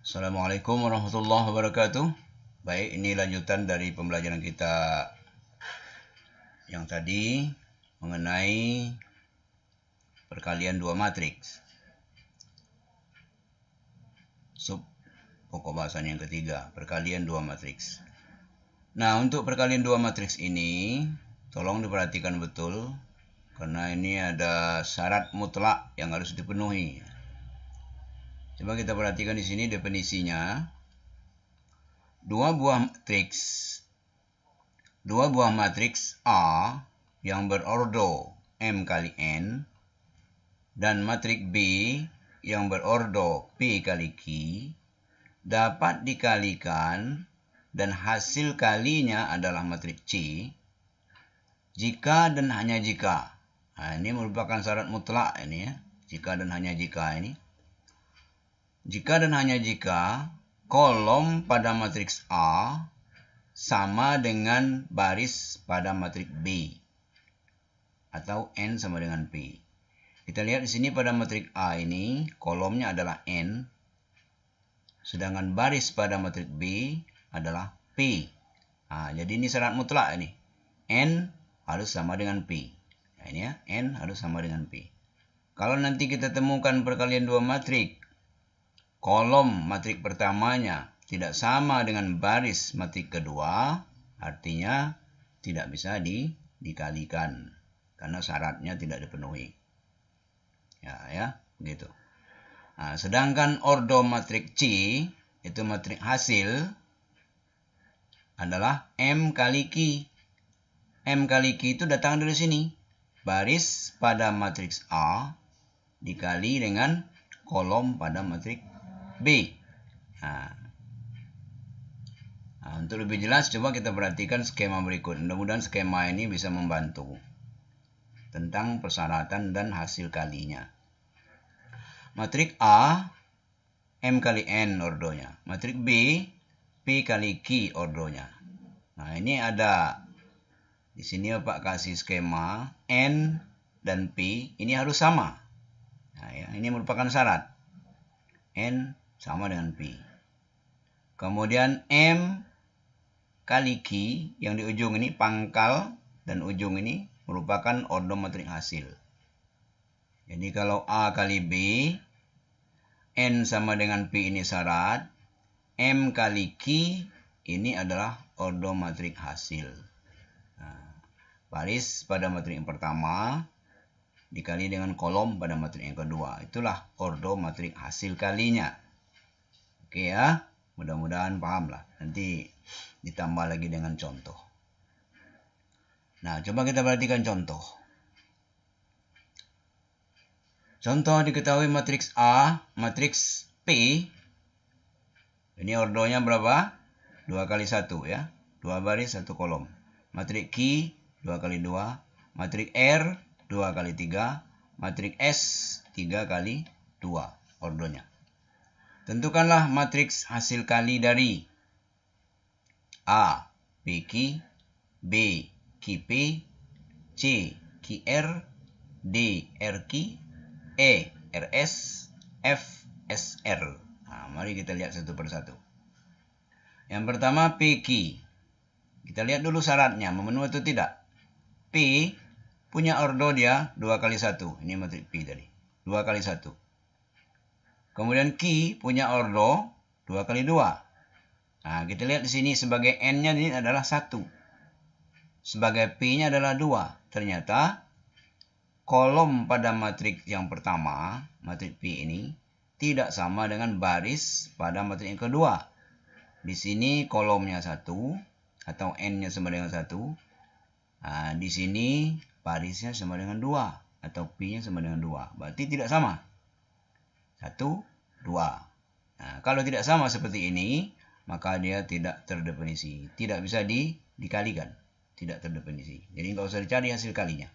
Assalamualaikum warahmatullahi wabarakatuh. Baik, ini lanjutan dari pembelajaran kita yang tadi mengenai perkalian dua matriks. Sub pokok bahasan yang ketiga, perkalian dua matriks. Nah, untuk perkalian dua matriks ini, tolong diperhatikan betul, karena ini ada syarat mutlak yang harus dipenuhi. Coba kita perhatikan di sini definisinya. Dua buah matriks A yang berordo M kali N dan matriks B yang berordo P kali Q dapat dikalikan dan hasil kalinya adalah matriks C jika dan hanya jika. Nah, ini merupakan syarat mutlak ini ya. Jika dan hanya jika ini. Jika dan hanya jika kolom pada matriks A sama dengan baris pada matriks B atau N sama dengan P. Kita lihat di sini pada matriks A ini kolomnya adalah N, sedangkan baris pada matriks B adalah P. Nah, jadi ini syarat mutlak ini. N harus sama dengan P. Nah, ini ya, N harus sama dengan P. Kalau nanti kita temukan perkalian dua matriks, kolom matriks pertamanya tidak sama dengan baris matriks kedua, artinya tidak bisa dikalikan karena syaratnya tidak dipenuhi. Ya, begitu. Nah, sedangkan ordo matriks C itu matriks hasil adalah M kali Q. M kali Q itu datang dari sini. Baris pada matriks A dikali dengan kolom pada matriks B. Nah, untuk lebih jelas coba kita perhatikan skema berikut. Mudah-mudahan skema ini bisa membantu tentang persyaratan dan hasil kalinya. Matriks A M kali N ordonya. Matriks B P kali Q ordonya. Nah, ini ada di sini Bapak kasih skema N dan P ini harus sama. Nah, ya, ini merupakan syarat. N sama dengan P. Kemudian M kali Q yang di ujung ini pangkal dan ujung ini merupakan ordo matriks hasil. Jadi kalau A kali B, N sama dengan P ini syarat, M kali Q ini adalah ordo matriks hasil. Nah, baris pada matriks yang pertama dikali dengan kolom pada matriks yang kedua. Itulah ordo matriks hasil kalinya. Oke ya, mudah-mudahan paham lah. Nanti ditambah lagi dengan contoh. Nah, coba kita perhatikan contoh. Contoh diketahui matriks A, matriks P. Ini ordonya berapa? 2 kali 1 ya. 2 baris 1 kolom. Matriks Q 2 kali 2. Matriks R 2 kali 3. Matriks S 3 kali 2 ordonya. Tentukanlah matriks hasil kali dari A, PQ, B, QP, C, QR, D, RQ, E, RS, F, SR. Nah, mari kita lihat satu persatu. Yang pertama PQ. Kita lihat dulu syaratnya, memenuhi atau tidak. P punya ordo dia 2 kali 1. Ini matriks P tadi. 2 kali 1. Kemudian Q punya ordo 2 kali 2. Nah, kita lihat di sini sebagai N-nya ini adalah 1. Sebagai P-nya adalah 2. Ternyata kolom pada matriks yang pertama, matriks P ini, tidak sama dengan baris pada matriks yang kedua. Di sini kolomnya 1 atau N-nya sama dengan 1. Nah, di sini barisnya sama dengan 2 atau P-nya sama dengan 2. Berarti tidak sama. 1, 2. Nah, kalau tidak sama seperti ini, maka dia tidak terdefinisi. Tidak bisa dikalikan. Tidak terdefinisi. Jadi nggak usah dicari hasil kalinya.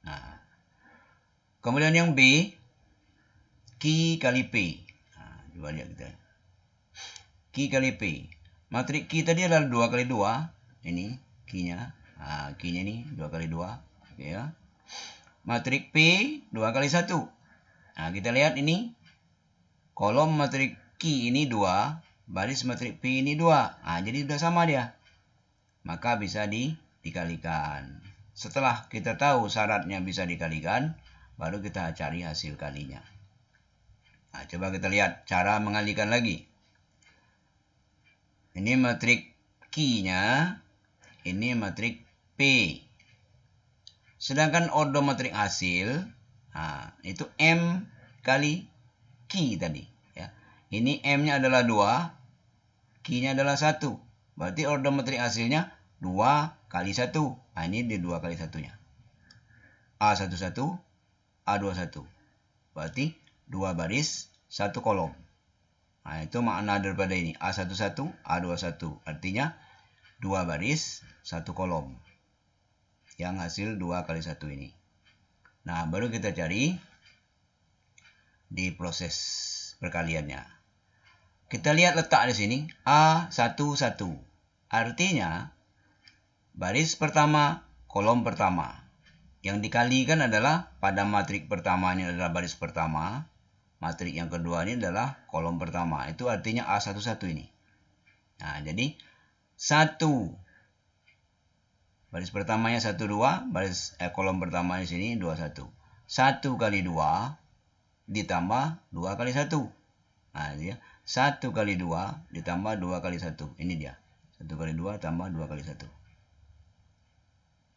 Nah, kemudian yang B, Q kali P. Nah, coba lihat kita. Q kali P. Matriks Q tadi adalah 2 kali 2. Ini Q-nya. Nah, Q-nya ini 2 kali 2. Oke ya. Matriks P 2 kali 1. Nah, kita lihat ini kolom matriks Q ini 2, baris matrik P ini 2. Nah, jadi sudah sama dia. Maka bisa dikalikan. Setelah kita tahu syaratnya bisa dikalikan, baru kita cari hasil kalinya. Nah, coba kita lihat cara mengalikan lagi. Ini matrik Q-nya, ini matrik P. Sedangkan ordo matrik hasil, nah, itu M kali Q tadi. Ya. Ini M-nya adalah 2, Q-nya adalah 1. Berarti ordo matrik hasilnya 2 kali 1. Nah, ini di 2 kali 1-nya. A11, A21. Berarti 2 baris, 1 kolom. Nah, itu makna daripada ini. A11, A21. Artinya 2 baris, 1 kolom. Yang hasil 2 kali 1 ini. Nah, baru kita cari di proses perkaliannya. Kita lihat letak di sini. A11. Artinya, baris pertama, kolom pertama. Yang dikalikan adalah pada matrik pertama ini adalah baris pertama. Matrik yang kedua ini adalah kolom pertama. Itu artinya A11 ini. Nah, jadi 1. Baris pertamanya 1, 2. Kolom pertama di sini 2, 1. 1 kali 2 ditambah 2 kali 1. Nah, dia 1 kali 2 ditambah 2 kali 1. Ini dia. 1 kali 2 tambah 2 kali 1.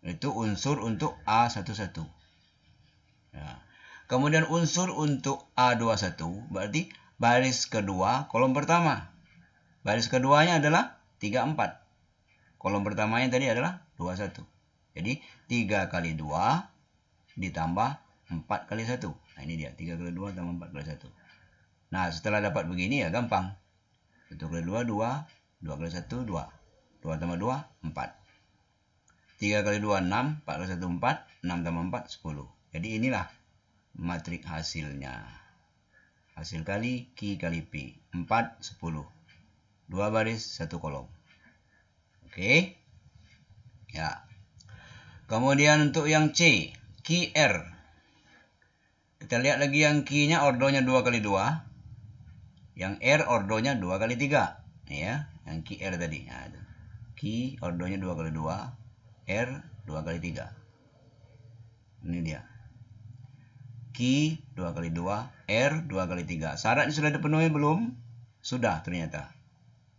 Itu unsur untuk A11. Ya. Kemudian unsur untuk A21 berarti baris kedua kolom pertama. Baris keduanya adalah 3, 4. Kolom pertamanya tadi adalah 2, 1. Jadi 3 kali 2 ditambah 4 kali 1. Nah, ini dia. 3 kali 2 tambah 4 kali 1. Nah, setelah dapat begini ya gampang. 1 kali 2, 2. 2 kali 1, 2. 2 tambah 2, 4. 3 kali 2, 6. 4 kali 1, 4. 6 tambah 4, 10. Jadi inilah matrik hasilnya. Hasil kali Q kali P. 4, 10. 2 baris, 1 kolom. Oke. Ya. Kemudian untuk yang C. QR. Kita lihat lagi yang Q-nya ordonya 2 kali 2. Yang R ordonya 2 kali 3. Ya. Yang QR tadi. Nah, itu. Q ordonya 2 kali 2. R 2 kali 3. Ini dia. Q 2 kali 2. R 2 kali 3. Syaratnya sudah dipenuhi belum? Sudah ternyata.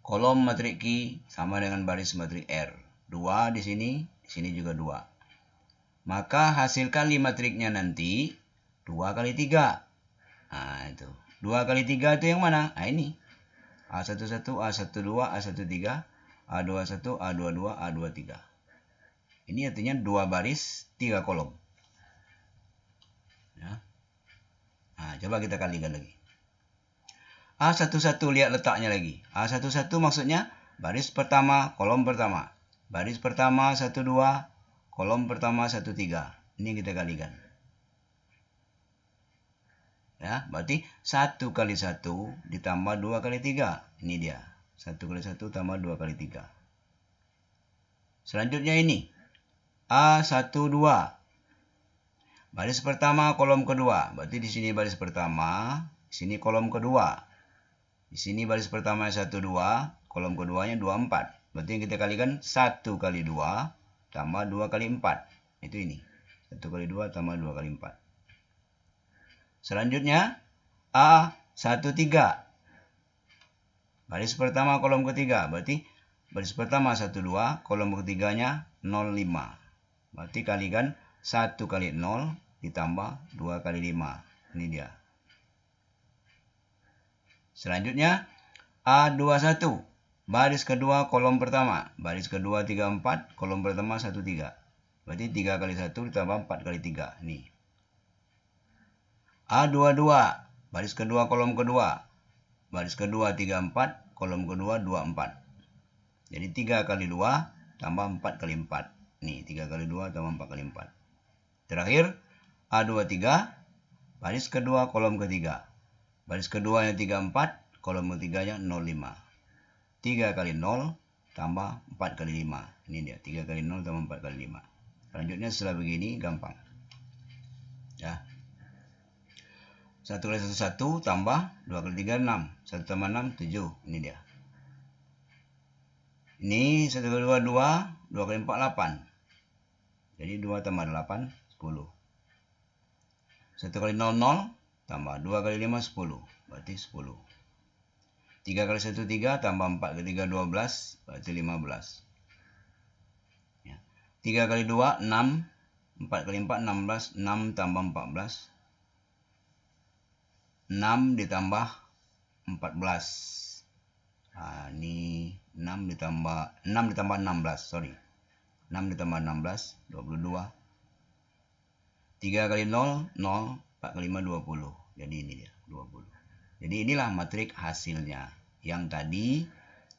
Kolom matrik Q sama dengan baris matrik R. 2 di sini juga 2. Maka hasil kali matriknya nanti 2 kali 3. Nah, itu. 2 kali 3 itu yang mana? Nah, ini. A11, A12, A13, A21, A22, A23. Ini artinya 2 baris, 3 kolom. Ya. Nah, coba kita kalikan lagi. A11 lihat letaknya lagi. A11 maksudnya baris pertama, kolom pertama. Baris pertama 1, 2, kolom pertama 1, 3. Ini kita kalikan. Ya, berarti 1 kali 1 ditambah 2 kali 3. Ini dia. 1 kali 1 tambah 2 kali 3. Selanjutnya ini. A12. Baris pertama, kolom kedua. Berarti di sini baris pertama, di sini kolom kedua. Di sini baris pertama 1, 2, kolom keduanya 2, 4. Berarti yang kita kalikan 1 kali 2 tambah 2 kali 4. Itu ini. 1 kali 2 tambah 2 kali 4. Selanjutnya A13. Baris pertama, kolom ketiga. Berarti baris pertama 1, 2, kolom ketiganya 0,5. Berarti kalikan 1 kali 0 ditambah 2 kali 5. Ini dia. Selanjutnya A21. Baris kedua, kolom pertama. Baris kedua 3, 4, kolom pertama 1, 3. Berarti 3 kali 1 ditambah 4 kali 3. Nih. A22. Baris kedua, kolom kedua. Baris kedua 3, 4, kolom kedua 2, 4. Jadi 3 kali 2 tambah 4 kali 4. Nih, 3 kali 2 tambah 4 kali 4. Terakhir, A23. Baris kedua, kolom ketiga. Baris keduanya 3, 4, kolom ketiganya 0,5. 3 kali 0 tambah 4 kali 5. Ini dia, 3 kali 0 tambah 4 kali 5. Selanjutnya setelah begini, gampang. Ya. 1 kali 1 1 tambah 2 kali 3 6. 1 tambah 6 7. Ini dia. Ini 1 kali 2 2, 2 kali 4 8. Jadi 2 tambah 8 10. 1 kali 0 0 tambah 2 kali 5 10. Berarti 10. 3 kali 1 3 tambah 4 kali 3 12. Berarti 15. 3 kali 2 6. 4 kali 4 16. 6 tambah 14. 6 ditambah 14. Nah, ini 6 ditambah 16, sorry. 6 ditambah 16 22. 3 kali 0 0, 4 kali 5 20. Jadi ini dia 20. Jadi inilah matrik hasilnya. Yang tadi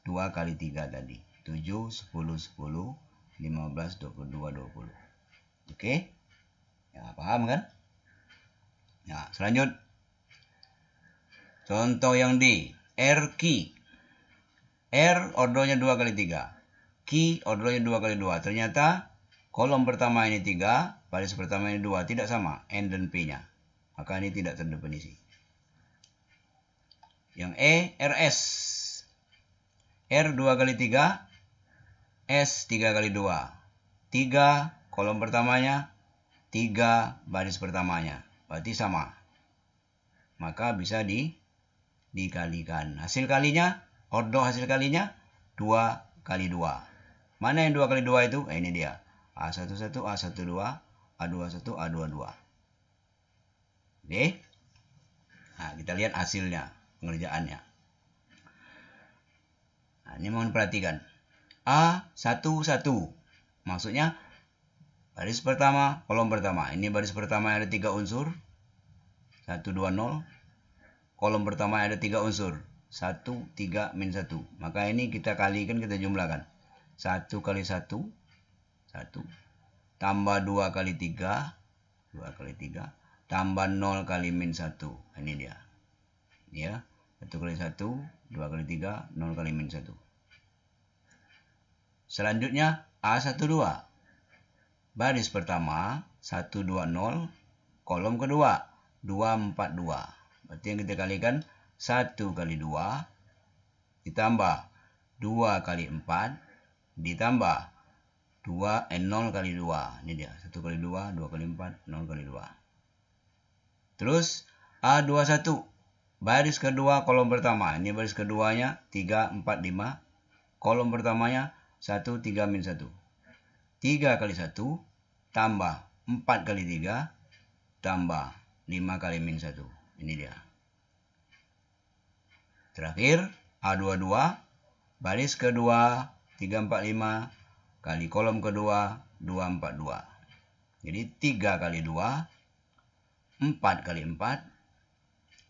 2 kali 3 tadi. 7 10 10 15 22 20. Oke? Ya, paham kan? Ya, selanjut. Contoh yang D. R key. R ordonya 2 kali 3. Key ordonya 2 kali 2. Ternyata kolom pertama ini 3, baris pertama ini 2. Tidak sama N dan P-nya. Maka ini tidak terdefinisi. Yang E, RS. R 2 kali 3. S 3 kali 2. 3 kolom pertamanya, 3 baris pertamanya. Berarti sama. Maka bisa dikalikan. Hasil kalinya, ordo hasil kalinya 2 kali 2. Mana yang 2 kali 2 itu? Ini dia. A11, A12, A21, A22. Oke. Nah, kita lihat hasilnya, pengerjaannya. Nah, ini mohon perhatikan. A11. Maksudnya baris pertama, kolom pertama. Ini baris pertama ada 3 unsur. 1, 2, 0. Kolom pertama ada 3 unsur. 1, 3, min 1. Maka ini kita kalikan, kita jumlahkan. 1 kali 1. 1. Tambah 2 kali 3. 2 kali 3. Tambah 0 kali min 1. Ini dia. Ya. 1 kali 1. 2 kali 3. 0 kali min 1. Selanjutnya A12. Baris pertama 1, 2, 0. Kolom kedua 2, 4, 2. Berarti yang kita kalikan 1 kali 2 ditambah 2 kali 4 ditambah 0 kali 2. Ini dia. 1 kali 2, 2 kali 4, 0 kali 2. Terus A21. Baris kedua kolom pertama. Ini baris keduanya 3, 4, 5. Kolom pertamanya 1, 3, min 1. 3 kali 1 tambah 4 kali 3 tambah 5 kali min 1. Ini dia. Terakhir A22. Baris kedua 3, 4, 5 kali kolom kedua 2, 4, 2. Jadi 3 kali 2, 4 kali 4,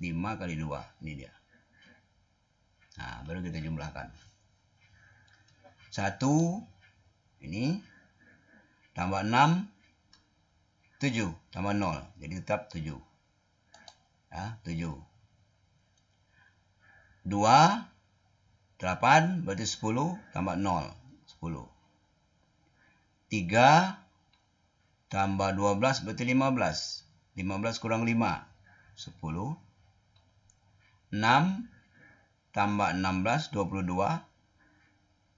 5 kali 2. Ini dia. Nah, baru kita jumlahkan. 1 ini tambah 6 7 tambah 0. Jadi tetap 7. Ya, 7. 2 8 berarti 10 tambah 0 10. 3 tambah 12 berarti 15. 15 kurang 5 10. 6 tambah 16 22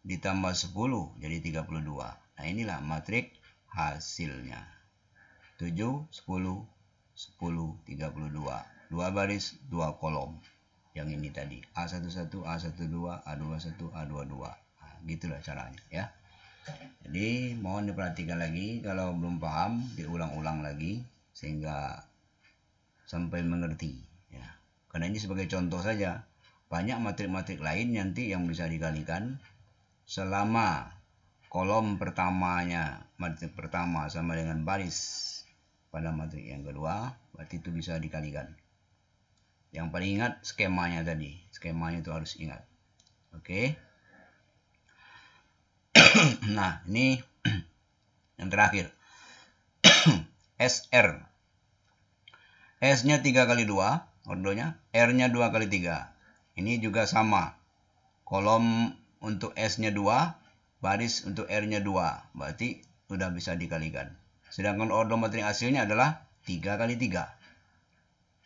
ditambah 10 jadi 32. Nah, inilah matrik hasilnya. 7 10 10 32. 2 baris 2 kolom. Yang ini tadi A11, A12, A21, A22. Nah, gitulah caranya ya. Jadi mohon diperhatikan lagi, kalau belum paham diulang-ulang lagi sehingga sampai mengerti ya. Karena ini sebagai contoh saja. Banyak matrik-matrik lain nanti yang bisa dikalikan selama kolom pertamanya, matrik pertama sama dengan baris pada matrik yang kedua, berarti itu bisa dikalikan. Yang paling ingat skemanya tadi. Skemanya itu harus ingat. Oke. Nah, ini yang terakhir. SR. S-nya 3 kali 2, ordonya. R-nya 2 kali 3. Ini juga sama. Kolom untuk S-nya 2, baris untuk R-nya 2. Berarti sudah bisa dikalikan. Sedangkan ordo matrik hasilnya adalah 3 kali 3.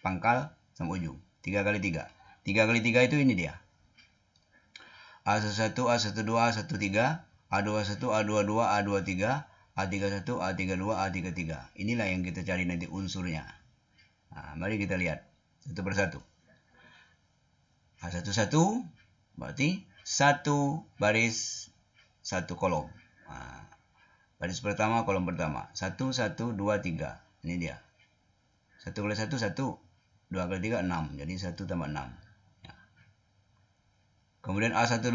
Pangkal sampai ujung. 3 kali 3. 3 kali 3 itu ini dia. A11, A12, A13, A21, A22, A23, A31, A32, A33. Inilah yang kita cari nanti unsurnya. Nah, mari kita lihat satu persatu. A11 berarti 1 baris 1 kolom. Nah, baris pertama, kolom pertama. 1, 1, 2, 3. Ini dia. 1 kali 1, 1. 2 kali 3, 6. Jadi 1 tambah 6. Ya. Kemudian A12,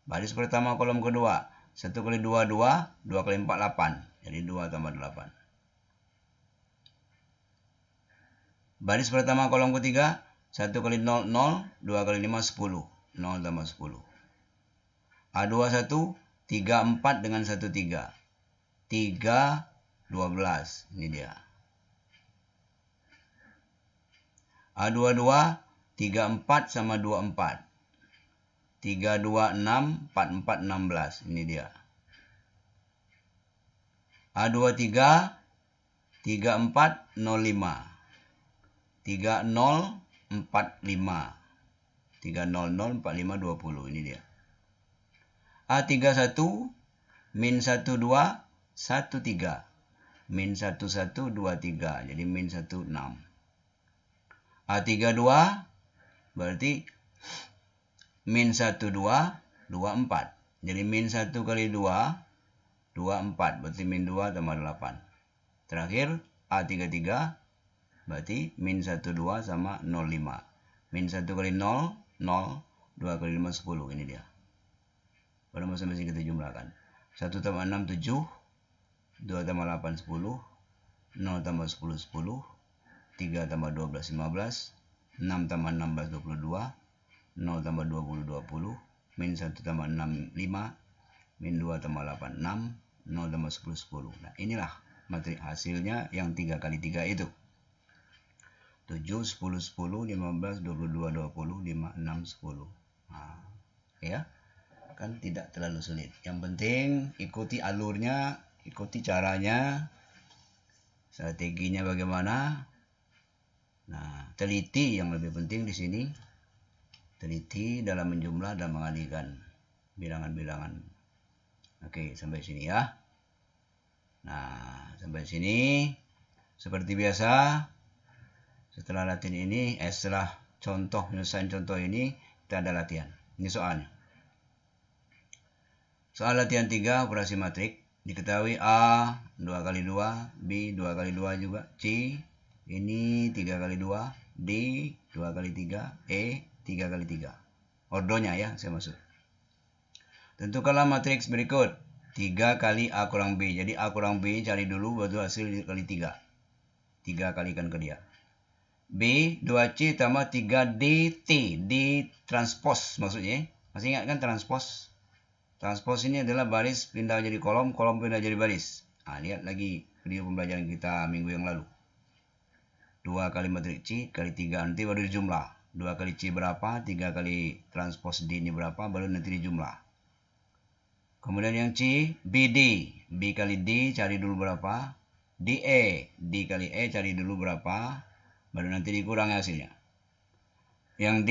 baris pertama, kolom kedua. 1 kali 2, 2. 2 kali 4, 8. Jadi 2 tambah 8. Baris pertama, kolom ketiga. 1 kali 0, 0. 2 kali 5, 10. 0 tambah 10. A21, 3, 4 dengan 1, 3. 3, 12. Ini dia. A22, 3, 4 sama 2, 4. 3, 2, 6, 4, 4, 16. Ini dia. A23, 3, 4, 0, 5. 3, 0, 4, 5. 3, 0, 0, 4, 5, 20. Ini dia. A31, min 1, 2, 1, 3. Min 1, 1, 2, 3. Jadi min 1, 6. A32 berarti min 1, 2, 2, 4. Jadi min 1 kali 2, 2, 4. Berarti min 2 tambah 8. Terakhir A33 berarti min 1, 2 sama 0, 5. Min 1 kali 0, 0. 2 kali 5, 10. Ini dia. Pada masing-masing kita jumlahkan. 1 tambah 6, 7. 2 tambah 8, 10. 0 tambah 10, 10. 3 tambah 12, 15. 6 tambah 16, 22. 0 tambah 20, 20. Min 1 tambah 6, 5. Min 2 tambah 8, 6. 0 tambah 10, 10. Nah, inilah materi hasilnya yang 3 kali 3 itu. 7, 10, 10, 15, 22, 20, 5, 6, 10. Nah, ya. Kan tidak terlalu sulit. Yang penting ikuti alurnya, ikuti caranya, strateginya bagaimana. Nah, teliti yang lebih penting di sini. Teliti dalam menjumlah dan mengalihkan bilangan-bilangan. Oke, sampai sini ya. Nah, sampai sini seperti biasa. Setelah latihan ini, setelah contoh penyelesaian contoh ini, kita ada latihan. Ini soalnya. Soal latihan 3, operasi matrik. Diketahui A 2 kali 2, B 2 kali 2 juga, C ini 3 kali 2, D 2 kali 3, E 3 kali 3. Ordonya ya, saya maksud. Tentukanlah matriks berikut. 3 kali A kurang B. Jadi A kurang B cari dulu, baru hasil kali 3. 3 kalikan ke dia. B 2C tambah 3DT. D transpose maksudnya. Masih ingat kan transpose? Transpose ini adalah baris pindah jadi kolom, kolom pindah jadi baris. Nah, lihat lagi video pembelajaran kita minggu yang lalu. 2 kali matrik C kali 3, nanti baru dijumlah. 2 kali C berapa, 3 kali transpose D ini berapa, baru nanti dijumlah. Kemudian yang C, BD. B kali D cari dulu berapa. DE. D kali E cari dulu berapa, baru nanti dikurang hasilnya. Yang D,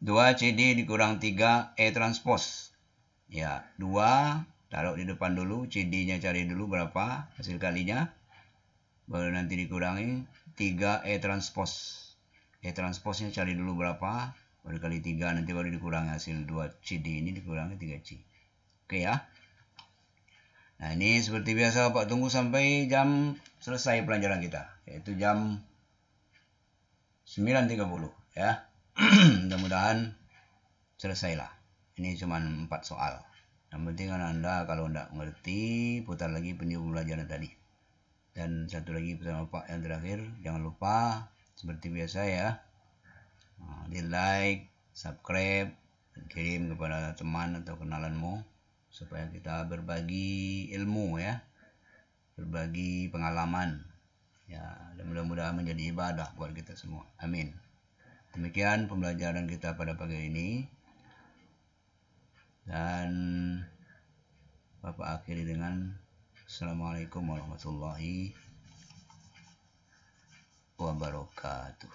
2CD dikurang 3 E transpose. Ya, 2 taruh di depan dulu, CD-nya cari dulu berapa hasil kalinya. Baru nanti dikurangi 3 E transpose. E transpose-nya cari dulu berapa, baru kali 3, nanti baru dikurangi hasil 2 CD ini dikurangi 3C. Oke ya. Nah, ini seperti biasa Pak tunggu sampai jam selesai pelajaran kita, yaitu jam 9.30 ya. Mudah-mudahan selesailah. Ini cuma 4 soal. Yang penting kan Anda kalau tidak mengerti, putar lagi video pembelajaran tadi. Dan satu lagi pesan Bapak yang terakhir, jangan lupa seperti biasa ya, di like, subscribe, dan kirim kepada teman atau kenalanmu supaya kita berbagi ilmu ya, berbagi pengalaman ya, dan mudah-mudahan menjadi ibadah buat kita semua. Amin. Demikian pembelajaran kita pada pagi ini. Dan Bapak akhiri dengan Assalamualaikum warahmatullahi wabarakatuh.